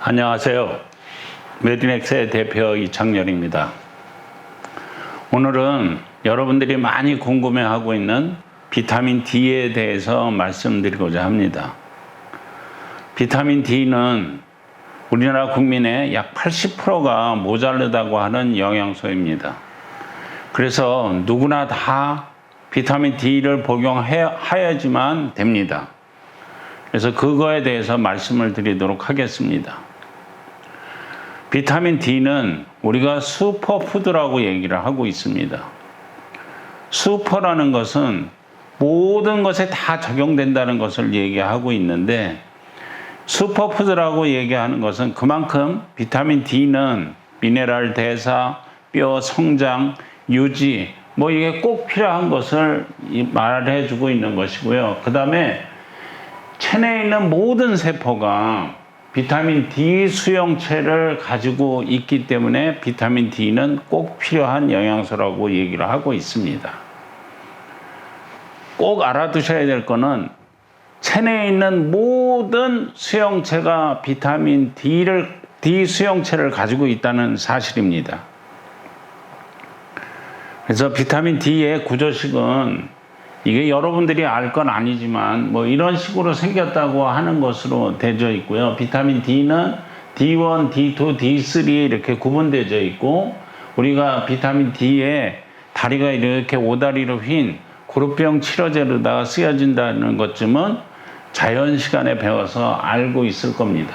안녕하세요. 메디넥스의 대표 이창렬입니다. 오늘은 여러분들이 많이 궁금해하고 있는 비타민 D에 대해서 말씀드리고자 합니다. 비타민 D는 우리나라 국민의 약 80%가 모자르다고 하는 영양소입니다. 그래서 누구나 다 비타민 D를 복용해야지만 됩니다. 그래서 그거에 대해서 말씀을 드리도록 하겠습니다. 비타민 D는 우리가 슈퍼푸드라고 얘기를 하고 있습니다. 슈퍼라는 것은 모든 것에 다 적용된다는 것을 얘기하고 있는데, 슈퍼푸드라고 얘기하는 것은 그만큼 비타민 D는 미네랄 대사, 뼈 성장, 유지, 이게 꼭 필요한 것을 말해주고 있는 것이고요. 그 다음에 체내에 있는 모든 세포가 비타민 D 수용체를 가지고 있기 때문에 비타민 D는 꼭 필요한 영양소라고 얘기를 하고 있습니다. 꼭 알아두셔야 될 거는 체내에 있는 모든 수용체가 비타민 D 수용체를 가지고 있다는 사실입니다. 그래서 비타민 D의 구조식은 이게 여러분들이 알 건 아니지만 이런 식으로 생겼다고 하는 것으로 되어 있고요. 비타민 D는 D1, D2, D3 이렇게 구분되어 있고, 우리가 비타민 D에 다리가 이렇게 오다리로 휜 그룹병 치료제로다가 쓰여진다는 것쯤은 자연 시간에 배워서 알고 있을 겁니다.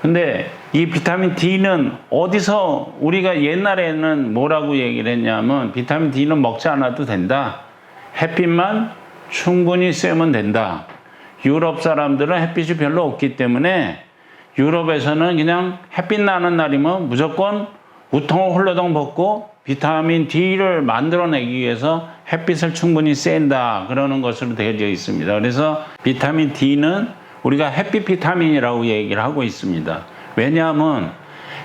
근데 이 비타민 D는 어디서, 우리가 옛날에는 뭐라고 얘기를 했냐면 비타민 D는 먹지 않아도 된다. 햇빛만 충분히 쐬면 된다. 유럽 사람들은 햇빛이 별로 없기 때문에 유럽에서는 그냥 햇빛 나는 날이면 무조건 우통을 홀러덩 벗고 비타민 D를 만들어내기 위해서 햇빛을 충분히 쐰다. 그러는 것으로 되어 있습니다. 그래서 비타민 D는 우리가 햇빛 비타민이라고 얘기를 하고 있습니다. 왜냐하면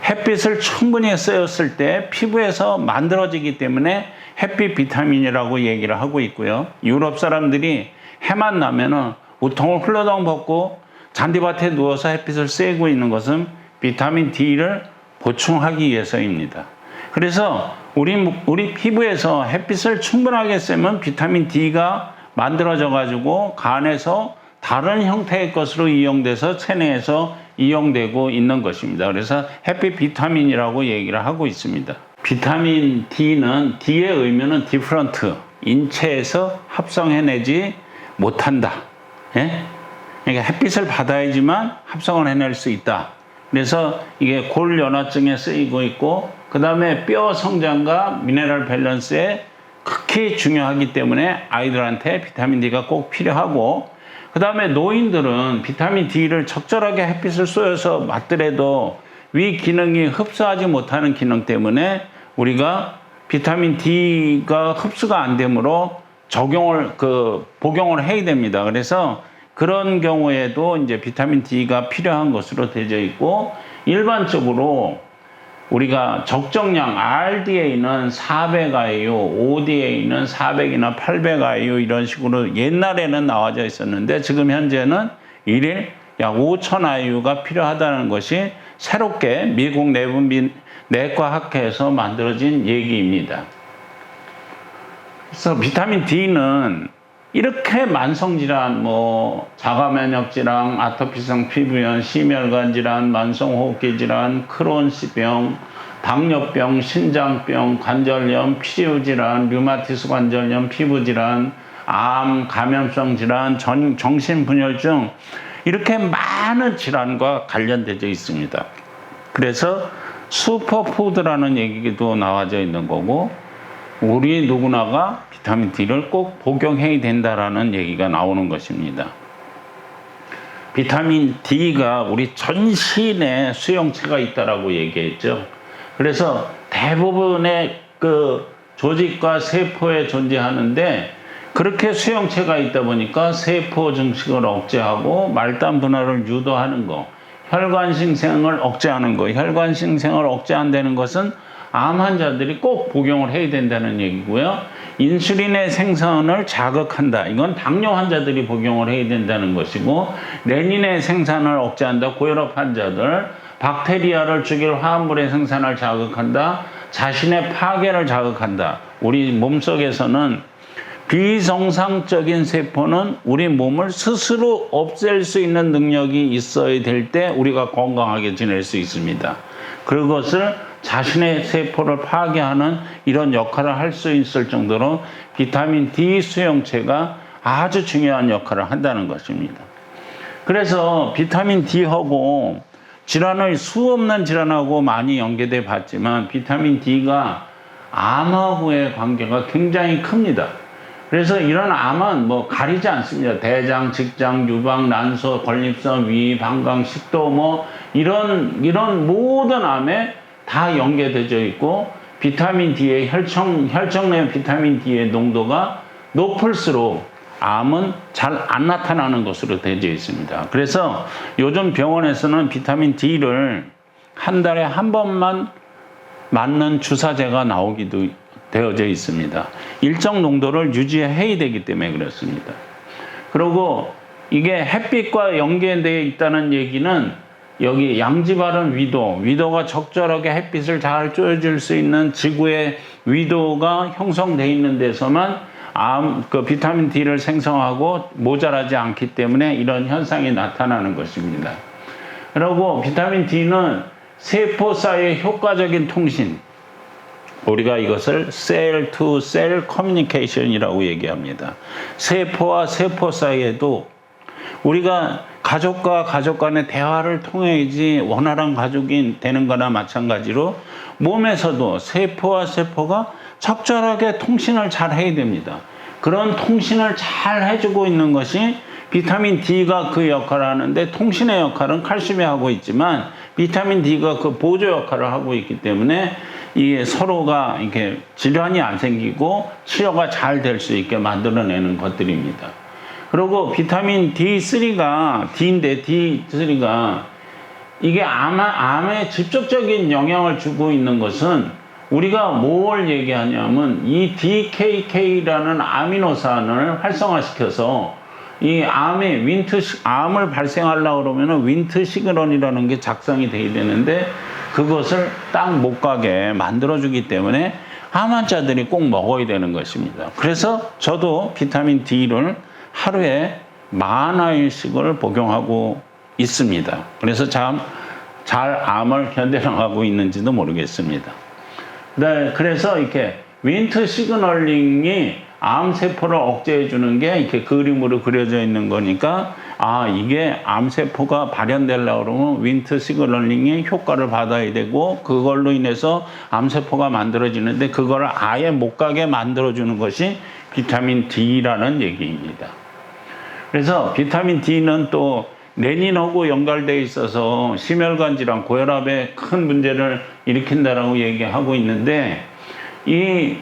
햇빛을 충분히 쐬었을 때 피부에서 만들어지기 때문에 햇빛 비타민이라고 얘기를 하고 있고요. 유럽 사람들이 해만 나면은 우통을 훌러덩 벗고 잔디밭에 누워서 햇빛을 쐬고 있는 것은 비타민 D를 보충하기 위해서입니다. 그래서 우리 피부에서 햇빛을 충분하게 쐬면 비타민 D가 만들어져 가지고 간에서 다른 형태의 것으로 이용돼서 체내에서 이용되고 있는 것입니다. 그래서 햇빛 비타민이라고 얘기를 하고 있습니다. 비타민 D는 D의 의미는 different, 인체에서 합성해내지 못한다. 예? 그러니까 햇빛을 받아야지만 합성을 해낼 수 있다. 그래서 이게 골연화증에 쓰이고 있고, 그 다음에 뼈 성장과 미네랄 밸런스에 극히 중요하기 때문에 아이들한테 비타민 D가 꼭 필요하고, 그 다음에 노인들은 비타민 D를 적절하게 햇빛을 쏘여서 맞더라도 위 기능이 흡수하지 못하는 기능 때문에 우리가 비타민 D가 흡수가 안 되므로 복용을 해야 됩니다. 그래서 그런 경우에도 이제 비타민 D가 필요한 것으로 되어 있고, 일반적으로 우리가 적정량 RDA는 400IU, ODA는 400이나 800IU 이런 식으로 옛날에는 나와져 있었는데, 지금 현재는 일일 약 5000IU가 필요하다는 것이 새롭게 미국 내과학회에서 만들어진 얘기입니다. 그래서 비타민 D는 이렇게 만성질환, 자가면역질환, 아토피성 피부염, 심혈관질환, 만성호흡기질환, 크론스병, 당뇨병, 신장병, 관절염, 피부질환, 류마티스 관절염, 피부질환, 암, 감염성 질환, 정신분열증, 이렇게 많은 질환과 관련되어 있습니다. 그래서 슈퍼푸드라는 얘기도 나와져 있는 거고, 우리 누구나가 비타민 D를 꼭 복용해야 된다라는 얘기가 나오는 것입니다. 비타민 D가 우리 전신에 수용체가 있다라고 얘기했죠. 그래서 대부분의 조직과 세포에 존재하는데, 그렇게 수용체가 있다 보니까 세포 증식을 억제하고 말단 분할을 유도하는 거, 혈관 신생을 억제하는 거, 혈관 신생을 억제한다는 것은 암 환자들이 꼭 복용을 해야 된다는 얘기고요. 인슐린의 생산을 자극한다. 이건 당뇨 환자들이 복용을 해야 된다는 것이고, 레닌의 생산을 억제한다. 고혈압 환자들, 박테리아를 죽일 화합물의 생산을 자극한다. 자신의 파괴를 자극한다. 우리 몸속에서는 비정상적인 세포는 우리 몸을 스스로 없앨 수 있는 능력이 있어야 될 때 우리가 건강하게 지낼 수 있습니다. 그것을 자신의 세포를 파괴하는 이런 역할을 할 수 있을 정도로 비타민 D 수용체가 아주 중요한 역할을 한다는 것입니다. 그래서 비타민 D하고 질환을 수없는 질환하고 많이 연계돼 봤지만 비타민 D가 암하고의 관계가 굉장히 큽니다. 그래서 이런 암은 뭐 가리지 않습니다. 대장, 직장, 유방, 난소, 걸립선, 위, 방광, 식도 뭐 이런 모든 암에 다 연계되어 있고 비타민 D의 혈청 내 비타민 D의 농도가 높을수록 암은 잘 안 나타나는 것으로 되어 있습니다. 그래서 요즘 병원에서는 비타민 D를 한 달에 한 번만 맞는 주사제가 나오기도 되어져 있습니다. 일정 농도를 유지해야 되기 때문에 그렇습니다. 그리고 이게 햇빛과 연계되어 있다는 얘기는 여기 양지 바른 위도가 적절하게 햇빛을 잘 쬐줄 수 있는 지구의 위도가 형성되어 있는 데서만 비타민 D를 생성하고 모자라지 않기 때문에 이런 현상이 나타나는 것입니다. 그리고 비타민 D는 세포 사이의 효과적인 통신, 우리가 이것을 셀 투 셀 커뮤니케이션이라고 얘기합니다. 세포와 세포 사이에도 우리가 가족과 가족 간의 대화를 통해야지 원활한 가족이 되는 거나 마찬가지로 몸에서도 세포와 세포가 적절하게 통신을 잘 해야 됩니다. 그런 통신을 잘 해주고 있는 것이 비타민 D가 그 역할을 하는데, 통신의 역할은 칼슘이 하고 있지만 비타민 D가 그 보조 역할을 하고 있기 때문에 이 서로가 이렇게 질환이 안 생기고 치료가 잘 될 수 있게 만들어내는 것들입니다. 그리고 비타민 D3가 이게 암에 직접적인 영향을 주고 있는 것은 우리가 뭘 얘기하냐면 이 DKK라는 아미노산을 활성화시켜서 이 암을 발생하려고 그러면 윈트 시그널이라는 게 작성이 돼야 되는데 그것을 딱 못 가게 만들어주기 때문에 암 환자들이 꼭 먹어야 되는 것입니다. 그래서 저도 비타민 D를 하루에 40알씩을 복용하고 있습니다. 그래서 잘 암을 견뎌나가고 있는지도 모르겠습니다. 네, 그래서 이렇게 윈트 시그널링이 암세포를 억제해 주는 게 이렇게 그림으로 그려져 있는 거니까, 이게 암세포가 발현되려고 그러면 윈트 시그널링이 효과를 받아야 되고, 그걸로 인해서 암세포가 만들어지는데, 그거를 아예 못 가게 만들어주는 것이 비타민 D라는 얘기입니다. 그래서 비타민 D는 또 레닌하고 연결되어 있어서 심혈관 질환, 고혈압에 큰 문제를 일으킨다라고 얘기하고 있는데, 이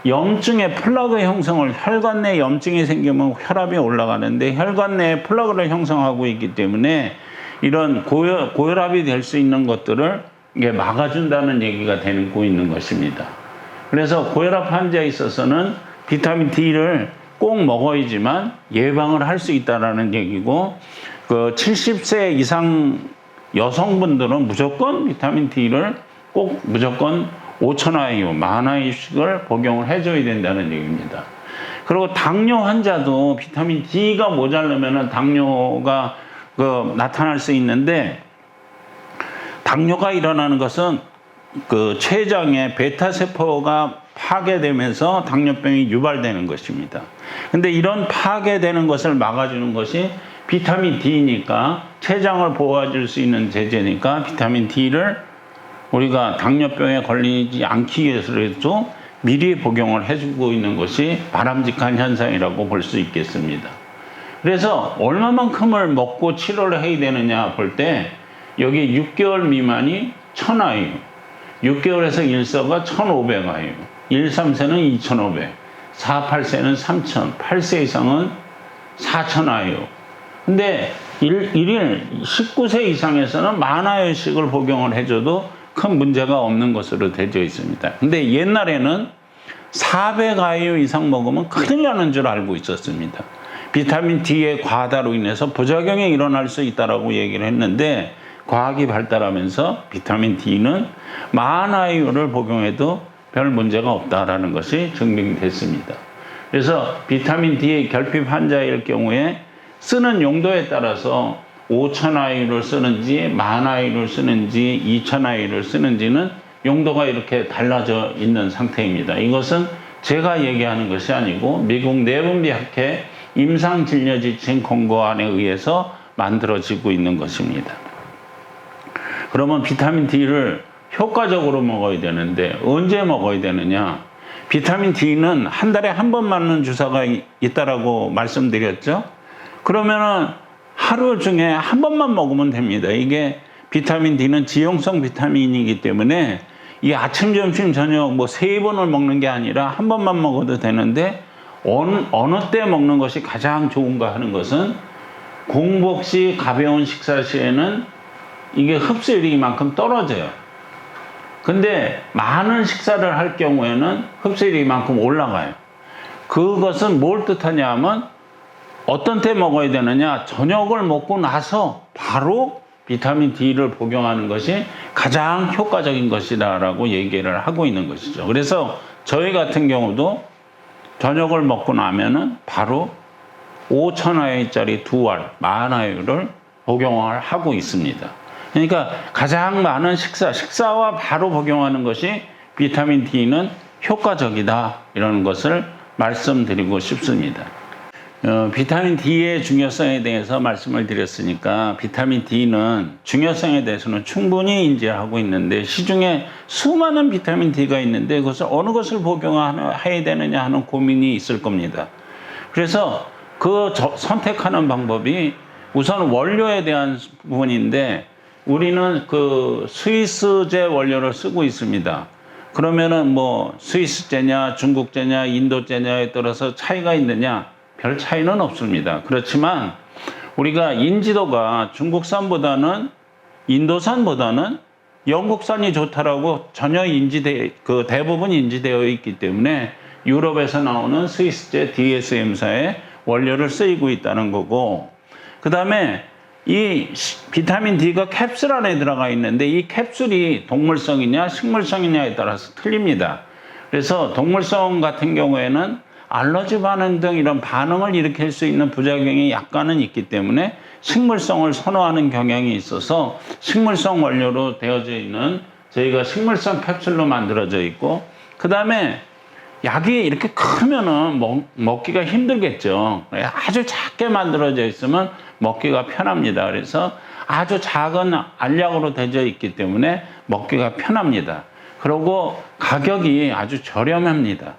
염증의 플라그 형성을, 혈관 내 염증이 생기면 혈압이 올라가는데 혈관 내에 플라그를 형성하고 있기 때문에 이런 고혈압이 될 수 있는 것들을 이게 막아준다는 얘기가 되고 있는 것입니다. 그래서 고혈압 환자에 있어서는 비타민 D를 꼭 먹어야지만 예방을 할 수 있다는 얘기고, 70세 이상 여성분들은 무조건 비타민 D를 꼭 무조건 5,000IU, 10,000IU씩을 복용을 해줘야 된다는 얘기입니다. 그리고 당뇨 환자도 비타민 D가 모자르면 당뇨가 나타날 수 있는데, 당뇨가 일어나는 것은 췌장의 베타세포가 파괴되면서 당뇨병이 유발되는 것입니다. 근데 이런 파괴되는 것을 막아주는 것이 비타민 D니까, 췌장을 보호해줄 수 있는 제제니까 비타민 D를 우리가 당뇨병에 걸리지 않기 위해서라도 미리 복용을 해주고 있는 것이 바람직한 현상이라고 볼 수 있겠습니다. 그래서 얼마만큼을 먹고 치료를 해야 되느냐 볼 때, 여기 6개월 미만이 1,000IU, 6개월에서 1세가 1,500IU, 1, 3세는 2,500, 4, 8세는 3,000, 8세 이상은 4,000IU. 근데 19세 이상에서는 10,000IU씩을 복용을 해줘도 큰 문제가 없는 것으로 되어 있습니다. 근데 옛날에는 400IU 이상 먹으면 큰일 나는 줄 알고 있었습니다. 비타민 D의 과다로 인해서 부작용이 일어날 수 있다고 얘기를 했는데, 과학이 발달하면서 비타민 D는 10,000IU를 복용해도 별 문제가 없다라는 것이 증명됐습니다. 그래서 비타민 D 결핍 환자일 경우에 쓰는 용도에 따라서 5,000IU를 쓰는지 10,000IU를 쓰는지 2,000IU를 쓰는지는 용도가 이렇게 달라져 있는 상태입니다. 이것은 제가 얘기하는 것이 아니고 미국 내분비학회 임상진료지침 권고안에 의해서 만들어지고 있는 것입니다. 그러면 비타민 D를 효과적으로 먹어야 되는데 언제 먹어야 되느냐? 비타민 D는 한 달에 한 번 맞는 주사가 있다라고 말씀드렸죠. 그러면은 하루 중에 한 번만 먹으면 됩니다. 이게 비타민 D는 지용성 비타민이기 때문에 이 아침, 점심, 저녁 뭐 3번을 먹는 게 아니라 한 번만 먹어도 되는데, 어느 때 먹는 것이 가장 좋은가 하는 것은 공복 시 가벼운 식사 시에는 이게 흡수율이 이만큼 떨어져요. 근데 많은 식사를 할 경우에는 흡수율이 이만큼 올라가요. 그것은 뭘 뜻하냐 하면 어떤 때 먹어야 되느냐, 저녁을 먹고 나서 바로 비타민 D를 복용하는 것이 가장 효과적인 것이다라고 얘기를 하고 있는 것이죠. 그래서 저희 같은 경우도 저녁을 먹고 나면은 바로 5,000IU짜리 2알, 10,000IU를 복용을 하고 있습니다. 그러니까 가장 많은 식사와 바로 복용하는 것이 비타민 D는 효과적이다, 이런 것을 말씀드리고 싶습니다. 비타민 D의 중요성에 대해서 말씀을 드렸으니까 비타민 D는 중요성에 대해서는 충분히 인지하고 있는데, 시중에 수많은 비타민 D가 있는데 그것을 어느 것을 복용해야 되느냐 하는 고민이 있을 겁니다. 그래서 그 선택하는 방법이 우선 원료에 대한 부분인데, 우리는 그 스위스제 원료를 쓰고 있습니다. 그러면은 뭐 스위스제냐 중국제냐 인도제냐에 따라서 차이가 있느냐? 별 차이는 없습니다. 그렇지만 우리가 인지도가 중국산보다는 인도산보다는 영국산이 좋다라고 전혀 대부분 인지되어 있기 때문에 유럽에서 나오는 스위스제 DSM사의 원료를 쓰이고 있다는 거고, 그 다음에 이 비타민 D가 캡슐 안에 들어가 있는데 이 캡슐이 동물성이냐 식물성이냐에 따라서 틀립니다. 그래서 동물성 같은 경우에는 알러지 반응 등 이런 반응을 일으킬 수 있는 부작용이 약간은 있기 때문에 식물성을 선호하는 경향이 있어서 식물성 원료로 되어져 있는, 저희가 식물성 캡슐로 만들어져 있고, 그 다음에 약이 이렇게 크면은 먹기가 힘들겠죠. 아주 작게 만들어져 있으면 먹기가 편합니다. 그래서 아주 작은 알약으로 되어 있기 때문에 먹기가 편합니다. 그리고 가격이 아주 저렴합니다.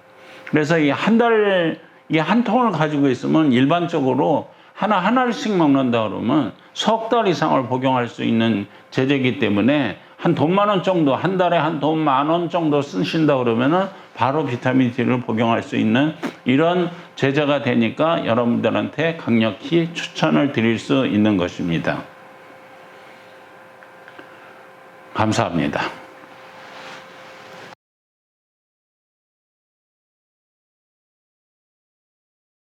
그래서 이 한 통을 가지고 있으면 일반적으로 하나씩 먹는다 그러면 석 달 이상을 복용할 수 있는 제재이기 때문에 한 돈 10,000원 정도, 한 달에 한 돈 10,000원 정도 쓰신다 그러면은 바로 비타민 D를 복용할 수 있는 이런 제재가 되니까 여러분들한테 강력히 추천을 드릴 수 있는 것입니다. 감사합니다.